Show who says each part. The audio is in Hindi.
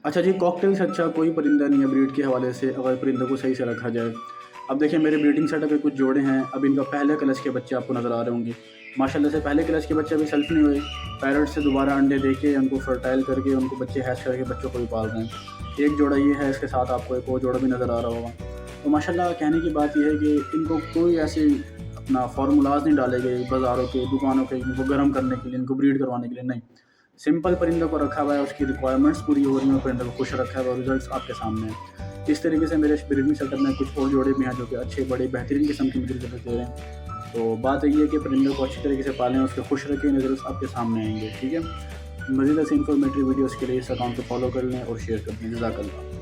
Speaker 1: अच्छा जी, कॉकटेल से अच्छा कोई परिंदा नहीं है ब्रीड के हवाले से, अगर परिंदों को सही से रखा जाए। अब देखिए मेरे ब्रीडिंग सेटअप में कुछ जोड़े हैं, अब इनका पहले क्लच के बच्चे आपको नज़र आ रहे होंगे। माशाल्लाह से पहले क्लच के बच्चे अभी सेल्फ नहीं हुए, पैरट से दोबारा अंडे देके उनको फर्टाइल करके उनको बच्चे हैच करके बच्चों को भी पाल रहे हैं। एक जोड़ा ये है, इसके साथ आपको एक और जोड़ा भी नज़र आ रहा होगा। तो माशाल्लाह कहने की बात यह है कि इनको कोई ऐसे अपना फार्मूलाज नहीं डाले गए बाज़ारों के, दुकानों के, इनको गर्म करने के लिए, इनको ब्रीड करवाने के लिए, नहीं। सिंपल परिंदों को रखा हुआ है, उसकी रिक्वायरमेंट्स पूरी हो रही हैं, परिंदों को खुश रखा है और रिजल्ट्स आपके सामने हैं। इस तरीके से मेरे ब्रीडिंग सेटअप में कुछ और जोड़े भी हैं जो कि अच्छे बड़े बेहतरीन किस्म के मुझे रिजल्ट दे रहे हैं। तो बात यही है कि परिंदों को अच्छी तरीके से पालें, उसके खुश रखें, रिजल्ट्स आपके सामने आएंगे। ठीक है, मज़ीद ऐसे इन्फॉर्मेटिव वीडियोज़ के लिए इस अकाउंट को फॉलो कर लें और शेयर कर दें। जज़ाकल्लाह।